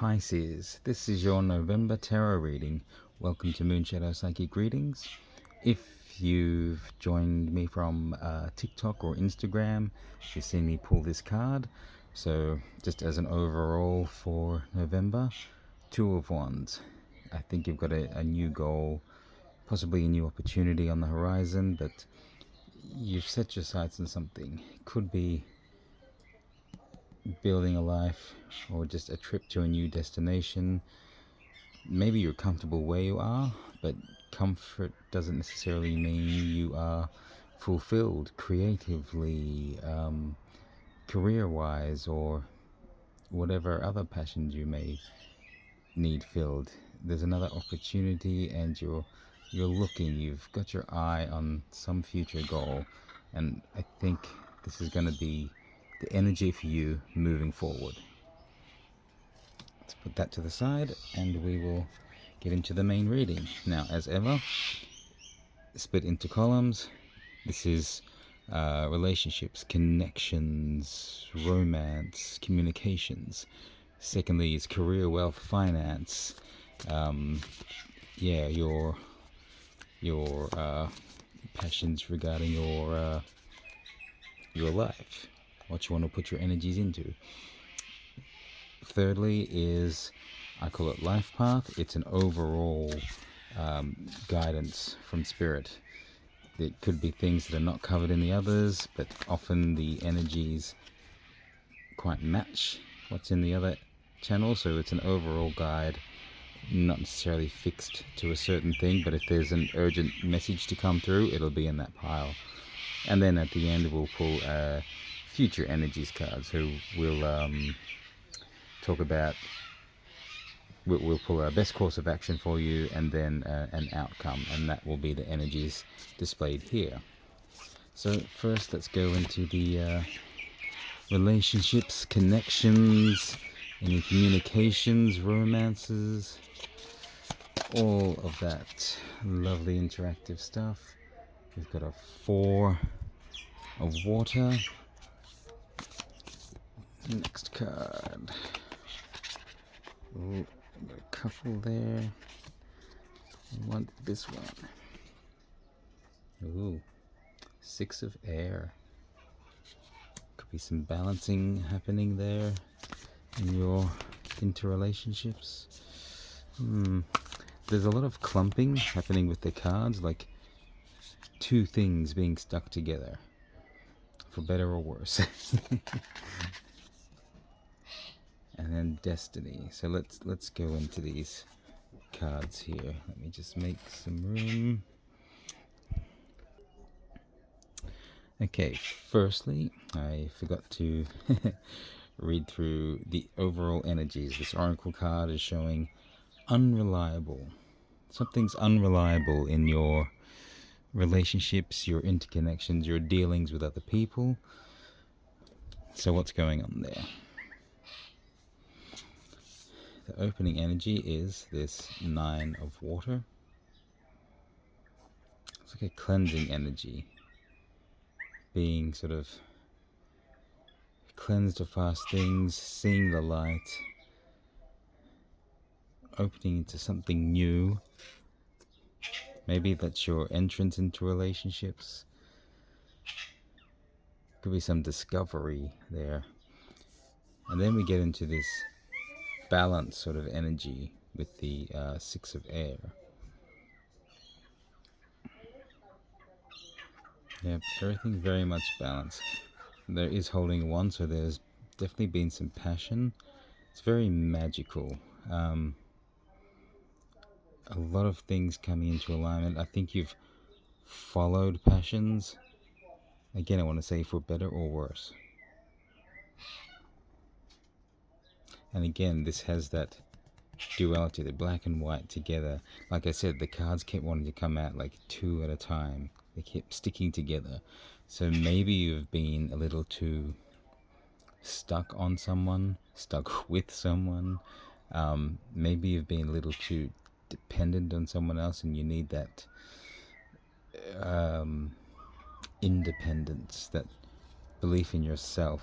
Pisces, this is your November tarot reading. Welcome to Moonshadow Psychic Readings. If you've joined me from TikTok or Instagram, you've seen me pull this card. So just as an overall for November, Two of Wands. I think you've got a new goal, possibly a new opportunity on the horizon, but you've set your sights on something. It could be building a life or just a trip to a new destination. Maybe you're comfortable where you are, but comfort doesn't necessarily mean you are fulfilled creatively, career-wise, or whatever other passions you may need filled. There's another opportunity and you're looking, you've got your eye on some future goal, and I think this is going to be the energy for you moving forward. Let's put that to the side and we will get into the main reading. Now, as ever, split into columns. This is relationships, connections, romance, communications. Secondly is career, wealth, finance. Your passions regarding your life, what you want to put your energies into. Thirdly is, I call it life path. It's an overall guidance from spirit. It could be things that are not covered in the others, but often the energies quite match what's in the other channel. So it's an overall guide, not necessarily fixed to a certain thing, but if there's an urgent message to come through, it'll be in that pile. And then at the end we'll pull future energies cards, so we'll talk about, we'll pull our best course of action for you, and then an outcome, and that will be the energies displayed here. So first, let's go into the relationships, connections, any communications, romances, all of that lovely interactive stuff. We've got a Four of Water. Next card. Ooh, got a couple there. I want this one. Ooh, Six of Air. Could be some balancing happening there in your interrelationships. There's a lot of clumping happening with the cards, like two things being stuck together, for better or worse. And then Destiny. So let's go into these cards here. Let me just make some room. Okay, firstly, I forgot to read through the overall energies. This oracle card is showing unreliable. Something's unreliable in your relationships, your interconnections, your dealings with other people. So what's going on there? The opening energy is this Nine of Water. It's like a cleansing energy, being sort of cleansed of past things, seeing the light, opening into something new. Maybe that's your entrance into relationships. Could be some discovery there. And then we get into this balance sort of energy with the Six of Air. Yep, everything very much balanced. There is holding one, so there's definitely been some passion. It's very magical. A lot of things coming into alignment. I think you've followed passions. Again, I want to say for better or worse. And again, this has that duality, the black and white together. Like I said, the cards kept wanting to come out like two at a time. They kept sticking together. So maybe you've been a little too stuck on someone, stuck with someone. Maybe you've been a little too dependent on someone else, and you need that independence, that belief in yourself.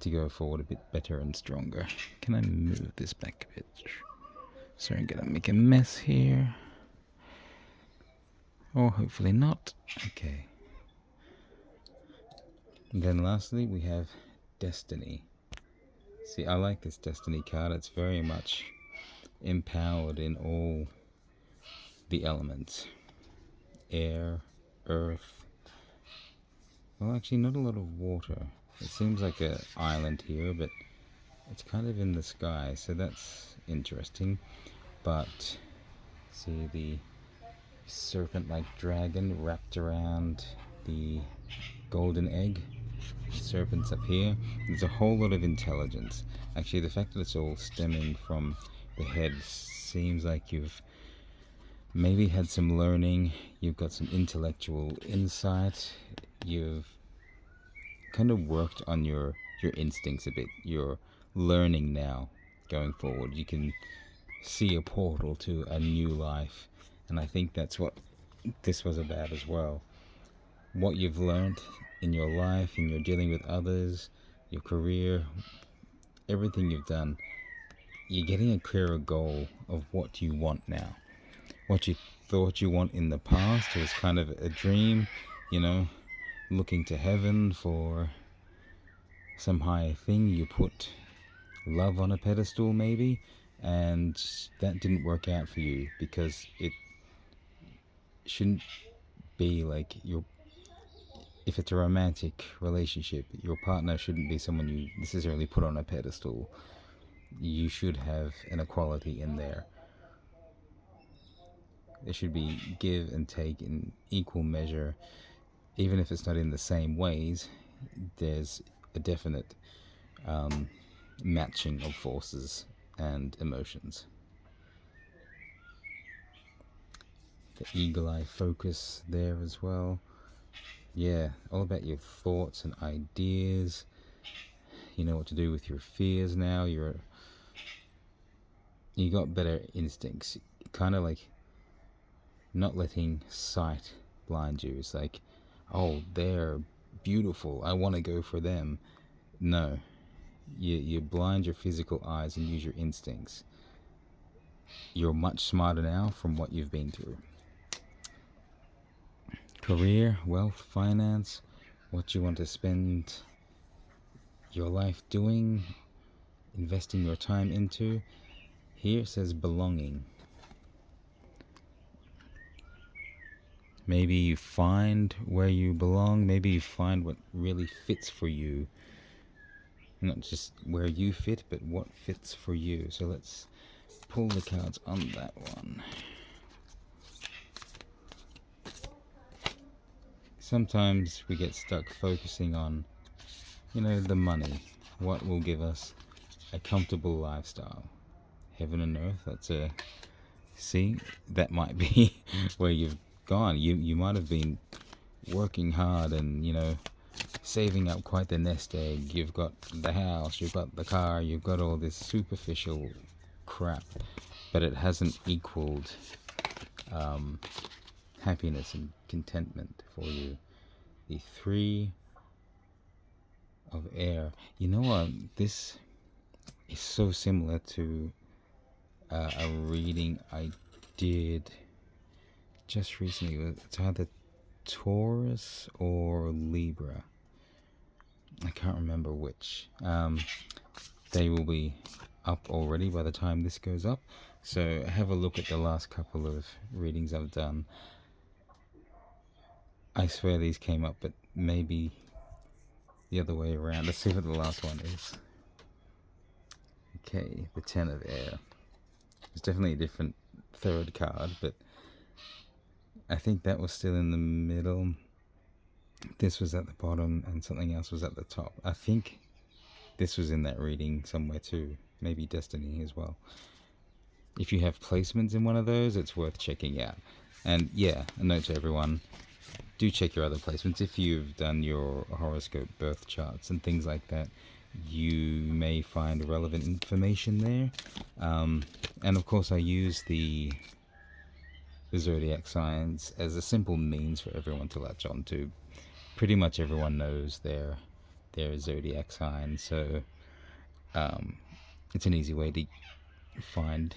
to go forward a bit better and stronger. Can I move this back a bit? Sorry, I'm gonna make a mess here. Or hopefully not. Okay. And then lastly, we have Destiny. See, I like this Destiny card. It's very much empowered in all the elements. Air, earth. Well, actually, not a lot of water. It seems like an island here, but it's kind of in the sky, so that's interesting. But see the serpent-like dragon wrapped around the golden egg. Serpents up here. There's a whole lot of intelligence. Actually, the fact that it's all stemming from the head seems like you've maybe had some learning, you've got some intellectual insight, you've kind of worked on your instincts a bit. You're learning now going forward. You can see a portal to a new life, and I think that's what this was about as well. What you've learned in your life, in your dealing with others, your career, everything you've done, you're getting a clearer goal of what you want now. What you thought you want in the past was kind of a dream, you know, looking to heaven for some higher thing. You put love on a pedestal maybe, and that didn't work out for you because it shouldn't be like if it's a romantic relationship, your partner shouldn't be someone you necessarily put on a pedestal. You should have an equality in there. There should be give and take in equal measure. Even if it's not in the same ways, there's a definite matching of forces and emotions. The eagle eye focus there as well. Yeah, all about your thoughts and ideas. You know what to do with your fears now. You got better instincts. Kind of like not letting sight blind you. It's like, oh, they're beautiful, I want to go for them. No, you blind your physical eyes and use your instincts. You're much smarter now from what you've been through. Career, wealth, finance, what you want to spend your life doing, investing your time into. Here it says belonging. Maybe you find where you belong. Maybe you find what really fits for you. Not just where you fit, but what fits for you. So let's pull the cards on that one. Sometimes we get stuck focusing on, the money. What will give us a comfortable lifestyle. Heaven and earth, see, that might be where you've gone. You might have been working hard and, saving up quite the nest egg. You've got the house, you've got the car, you've got all this superficial crap, but it hasn't equaled happiness and contentment for you. The 3 of air. You know what? This is so similar to a reading I did just recently. It's either Taurus or Libra. I can't remember which. They will be up already by the time this goes up. So have a look at the last couple of readings I've done. I swear these came up, but maybe the other way around. Let's see what the last one is. Okay, the 10 of air. It's definitely a different third card, but I think that was still in the middle. This was at the bottom and something else was at the top. I think this was in that reading somewhere too. Maybe Destiny as well. If you have placements in one of those, it's worth checking out. And yeah, a note to everyone, do check your other placements. If you've done your horoscope birth charts and things like that, you may find relevant information there. And of course I use the Zodiac signs as a simple means for everyone to latch on to. Pretty much everyone knows their their zodiac sign. So it's an easy way to find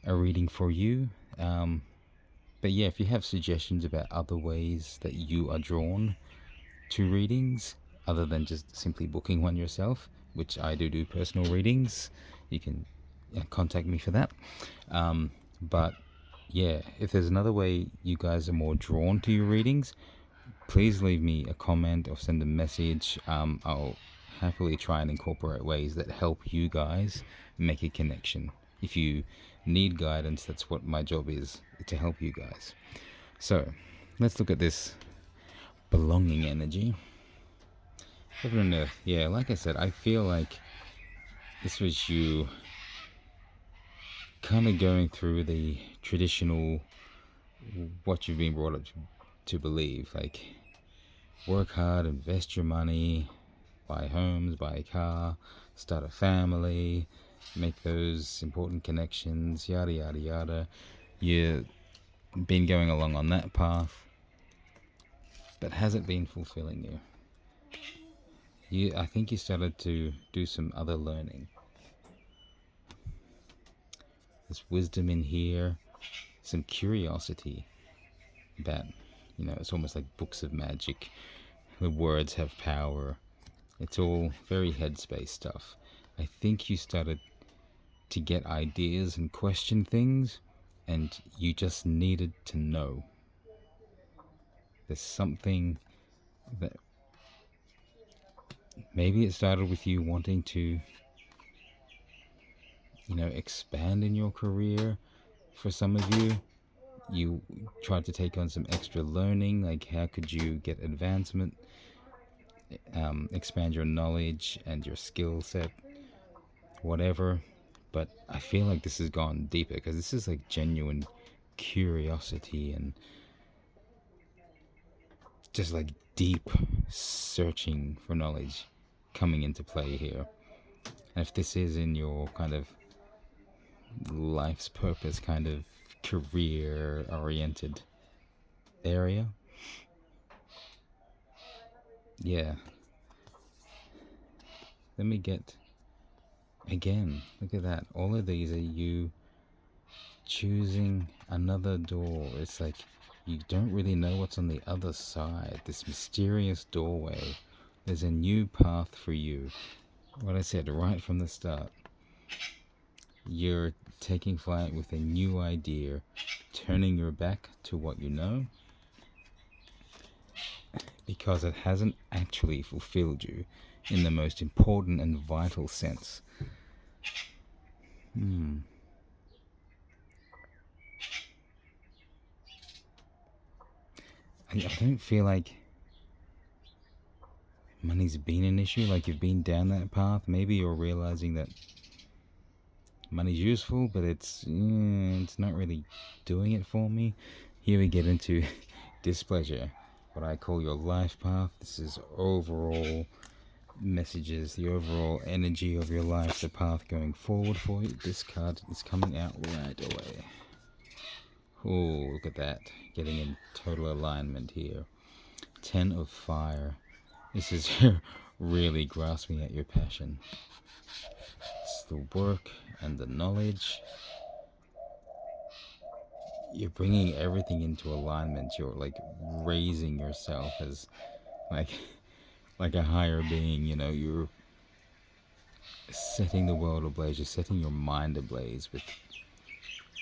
a reading for you. But yeah, if you have suggestions about other ways that you are drawn to readings, other than just simply booking one yourself, which I do personal readings, you can contact me for that. But yeah, if there's another way you guys are more drawn to your readings, please leave me a comment or send a message. I'll happily try and incorporate ways that help you guys make a connection. If you need guidance, that's what my job is, to help you guys. So let's look at this belonging energy. Heaven and earth. Yeah, like I said, I feel like this was you kind of going through the traditional, what you've been brought up to believe, like work hard, invest your money, buy homes, buy a car, start a family, make those important connections, yada yada yada. You've been going along on that path, but has it been fulfilling you? I think you started to do some other learning. There's wisdom in here, some curiosity about, it's almost like books of magic. The words have power. It's all very headspace stuff. I think you started to get ideas and question things, and you just needed to know. There's something that maybe it started with you wanting to, expand in your career. For some of you, you tried to take on some extra learning, like how could you get advancement, expand your knowledge and your skill set, whatever. But I feel like this has gone deeper, because this is like genuine curiosity and just like deep searching for knowledge coming into play here. And if this is in your kind of life's purpose, kind of career oriented area, yeah, let me get, again, look at that, all of these are you choosing another door. It's like you don't really know what's on the other side, this mysterious doorway. There's a new path for you. What I said right from the start, you're taking flight with a new idea, turning your back to what you know, because it hasn't actually fulfilled you in the most important and vital sense. I don't feel like money's been an issue, like you've been down that path. Maybe you're realizing that money's useful, but it's not really doing it for me. Here we get into displeasure, what I call your life path. This is overall messages, the overall energy of your life, the path going forward for you. This card is coming out right away. Oh, look at that, getting in total alignment here. 10 of fire. This is really grasping at your passion. It's the work and the knowledge. You're bringing everything into alignment. You're like raising yourself as like a higher being, you're setting the world ablaze. You're setting your mind ablaze with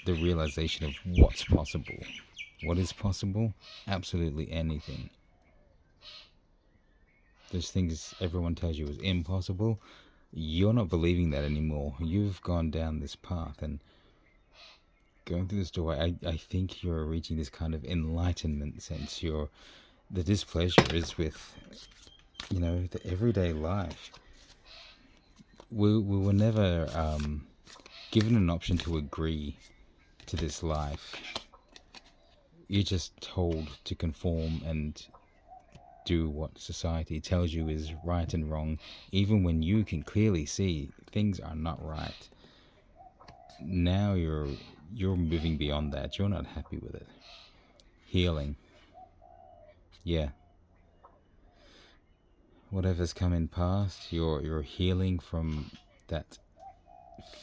the realization of what's possible. What is possible? Absolutely anything. There's things everyone tells you is impossible. You're not believing that anymore. You've gone down this path, and going through this doorway, I think you're reaching this kind of enlightenment sense. The displeasure is with, the everyday life. We were never given an option to agree to this life. You're just told to conform and do what society tells you is right and wrong, even when you can clearly see things are not right. Now you're moving beyond that. You're not happy with it. Healing. Yeah. whatever's come in past, you're healing from that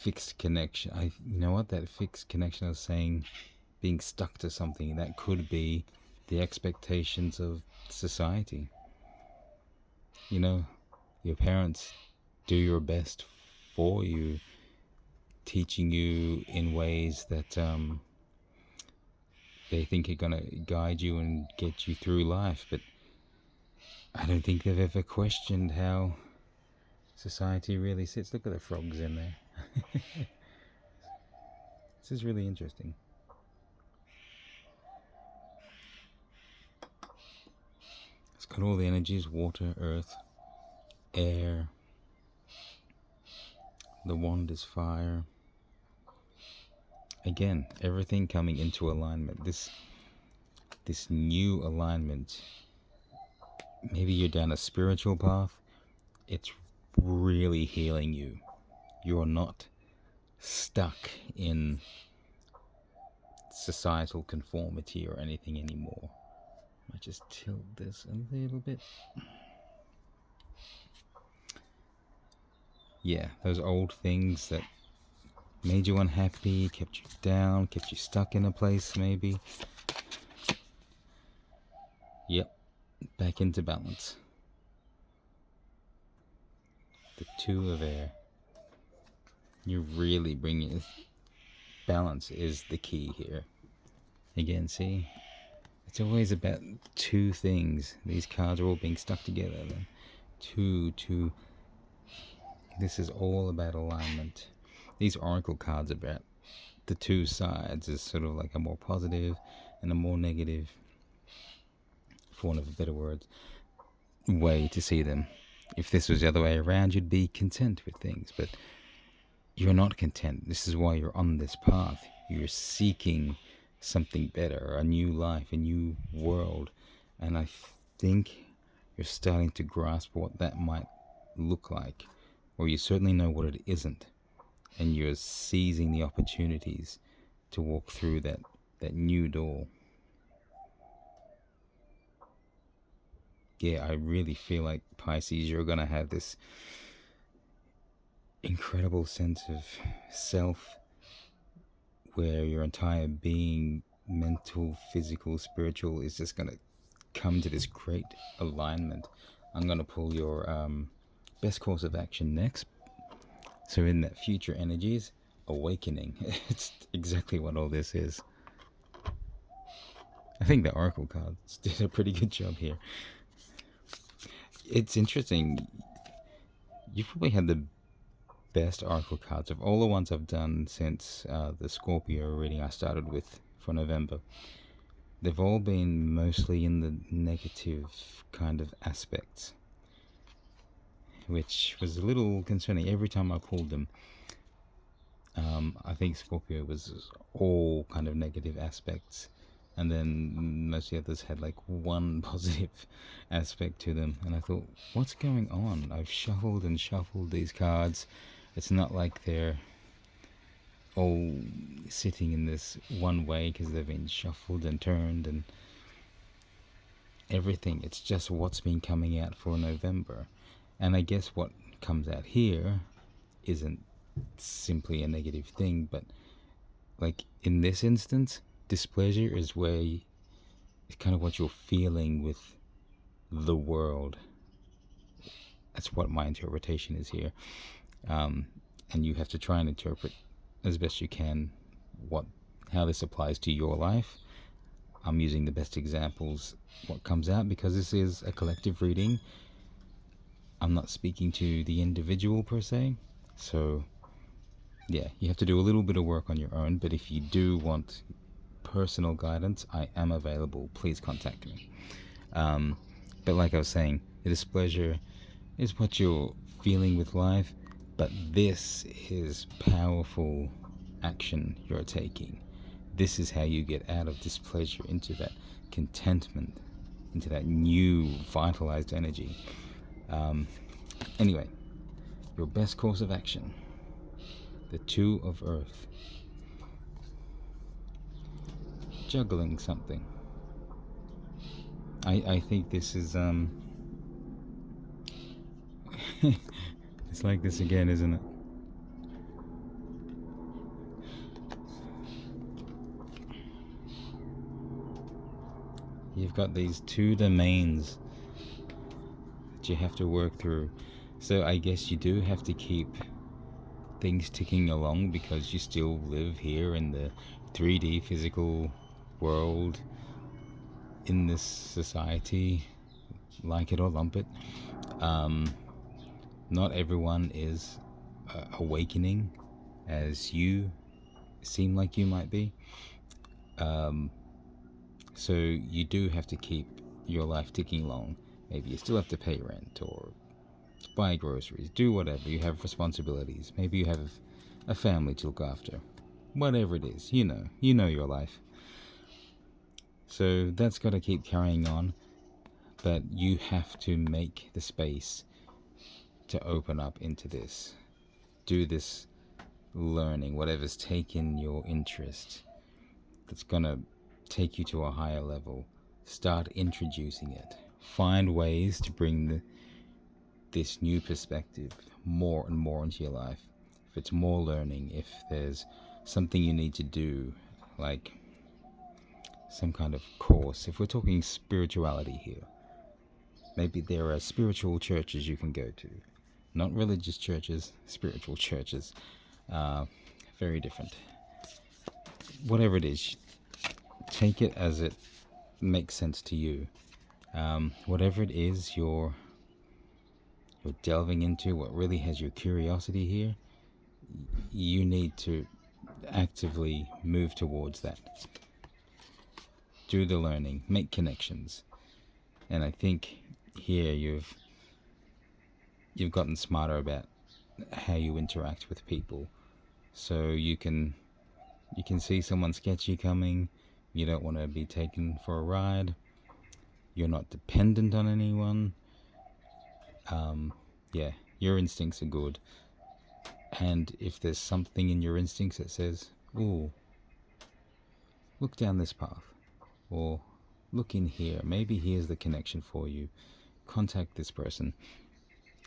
fixed connection. You know what, that fixed connection I was saying, being stuck to something, that could be the expectations of society. You know, your parents do your best for you, teaching you in ways that they think are going to guide you and get you through life, but I don't think they've ever questioned how society really sits. Look at the frogs in there. This is really interesting. It's got all the energies: water, earth, air. The wand is fire. Again, everything coming into alignment. This new alignment. Maybe you're down a spiritual path. It's really healing you. You're not stuck in societal conformity or anything anymore. I just tilt this a little bit. Yeah, those old things that made you unhappy, kept you down, kept you stuck in a place maybe. Yep, back into balance. The two of air. You really bring it. Balance is the key here. Again, see? It's always about two things. These cards are all being stuck together. Then two. This is all about alignment. These oracle cards are about the two sides. Is sort of like a more positive and a more negative, for want of a better word, way to see them. If this was the other way around, you'd be content with things, but you're not content. This is why you're on this path. You're seeking something better, a new life, a new world, and I think you're starting to grasp what that might look like, or you certainly know what it isn't, and you're seizing the opportunities to walk through that new door. Yeah, I really feel like, Pisces, you're gonna have this incredible sense of self where your entire being, mental, physical, spiritual, is just gonna come to this great alignment. I'm gonna pull your best course of action next. So in that future energies, awakening. It's exactly what all this is. I think the oracle cards did a pretty good job here. It's interesting. You've probably had the best oracle cards of all the ones I've done since the Scorpio reading I started with for November. They've all been mostly in the negative kind of aspects, which was a little concerning every time I pulled them. I think Scorpio was all kind of negative aspects, and then most of the others had like one positive aspect to them, and I thought, what's going on? I've shuffled and shuffled these cards. It's not like they're all sitting in this one way because they've been shuffled and turned and everything. It's just what's been coming out for November. And I guess what comes out here isn't simply a negative thing, but like in this instance, displeasure is where it's kind of what you're feeling with the world. That's what my interpretation is here. And you have to try and interpret as best you can how this applies to your life. I'm using the best examples, what comes out, because this is a collective reading. I'm not speaking to the individual per se, so yeah, you have to do a little bit of work on your own, but if you do want personal guidance, I am available. Please contact me. But like I was saying, the displeasure is what you're feeling with life, but this is powerful action you're taking. This is how you get out of displeasure into that contentment, into that new vitalized energy. Anyway, your best course of action, the Two of Earth. Juggling something. I think this is It's like this again, isn't it? You've got these two domains that you have to work through. So I guess you do have to keep things ticking along because you still live here in the 3D physical world, in this society, like it or lump it. Not everyone is awakening as you seem like you might be. So you do have to keep your life ticking along. Maybe you still have to pay rent or buy groceries, do whatever. You have responsibilities. Maybe you have a family to look after. Whatever it is, you know your life. So that's got to keep carrying on, but you have to make the space to open up into this. Do this learning, whatever's taken your interest, that's going to take you to a higher level. Start introducing it. Find ways to bring this new perspective more and more into your life. If it's more learning, if there's something you need to do, like some kind of course, if we're talking spirituality here, maybe there are spiritual churches you can go to. Not religious churches, spiritual churches. Very different. Whatever it is, take it as it makes sense to you. Whatever it is you're delving into, what really has your curiosity here, you need to actively move towards that. Do the learning, make connections. And I think here you've gotten smarter about how you interact with people. So you can see someone sketchy coming, you don't want to be taken for a ride, you're not dependent on anyone. Yeah, your instincts are good. And if there's something in your instincts that says, ooh, look down this path, or look in here, maybe here's the connection for you, contact this person,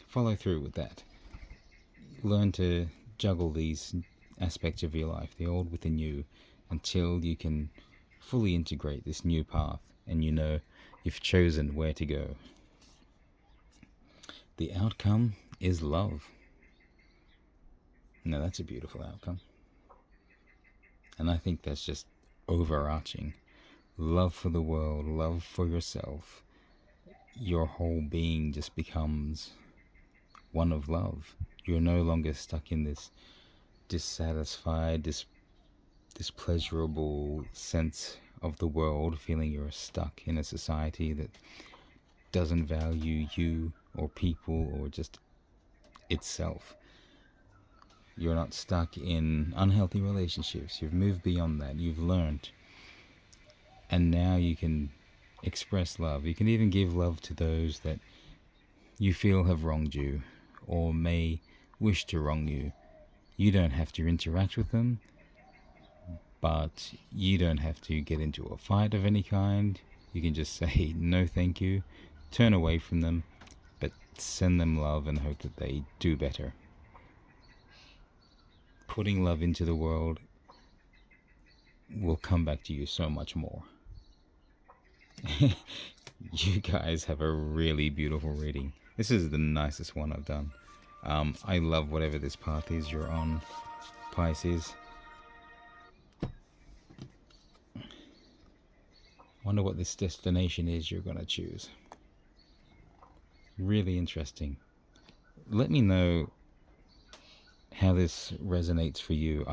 follow through with that. Learn to juggle these aspects of your life, the old within you, until you can fully integrate this new path and you know you've chosen where to go. The outcome is love. Now that's a beautiful outcome. And I think that's just overarching. Love for the world, love for yourself. Your whole being just becomes one of love. You're no longer stuck in this dissatisfied, this pleasurable sense of the world, feeling you're stuck in a society that doesn't value you or people or just itself. You're not stuck in unhealthy relationships. You've moved beyond that. You've learned. And now you can express love. You can even give love to those that you feel have wronged you or may wish to wrong you. You don't have to interact with them, but you don't have to get into a fight of any kind. You can just say no thank you, turn away from them, but send them love and hope that they do better. Putting love into the world will come back to you so much more. You guys have a really beautiful reading. This is the nicest one I've done. I love whatever this path is you're on, Pisces. Wonder what this destination is you're going to choose. Really interesting. Let me know how this resonates for you.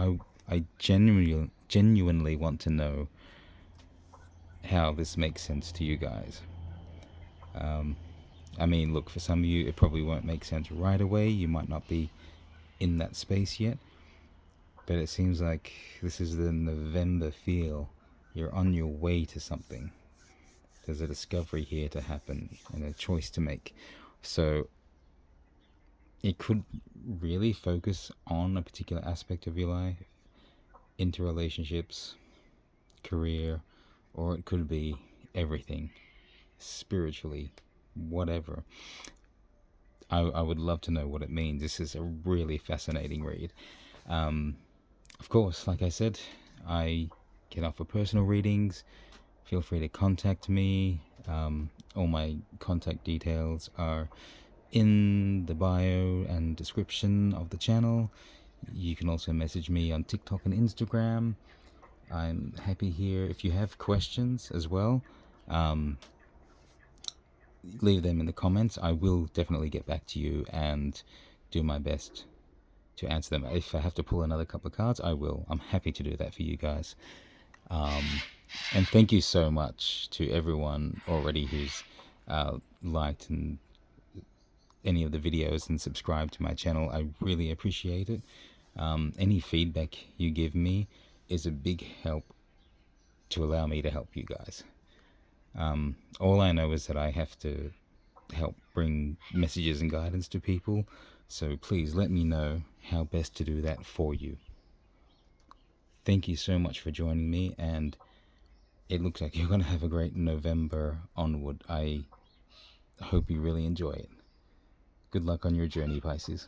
I genuinely want to know how this makes sense to you guys. I mean, look, for some of you, it probably won't make sense right away. You might not be in that space yet. But it seems like this is the November feel. You're on your way to something. There's a discovery here to happen and a choice to make. So it could really focus on a particular aspect of your life, interrelationships, career, or it could be everything, spiritually, whatever. I would love to know what it means. This is a really fascinating read. Of course, like I said, I can offer personal readings. Feel free to contact me. All my contact details are in the bio and description of the channel. You can also message me on TikTok and Instagram. I'm happy here. If you have questions as well, leave them in the comments. I will definitely get back to you and do my best to answer them. If I have to pull another couple of cards, I will. I'm happy to do that for you guys. And thank you so much to everyone already who's liked and any of the videos and subscribed to my channel. I really appreciate it. Any feedback you give me is a big help to allow me to help you guys. All I know is that I have to help bring messages and guidance to people, so please let me know how best to do that for you. Thank you so much for joining me, and it looks like you're going to have a great November onward. I hope you really enjoy it. Good luck on your journey, Pisces.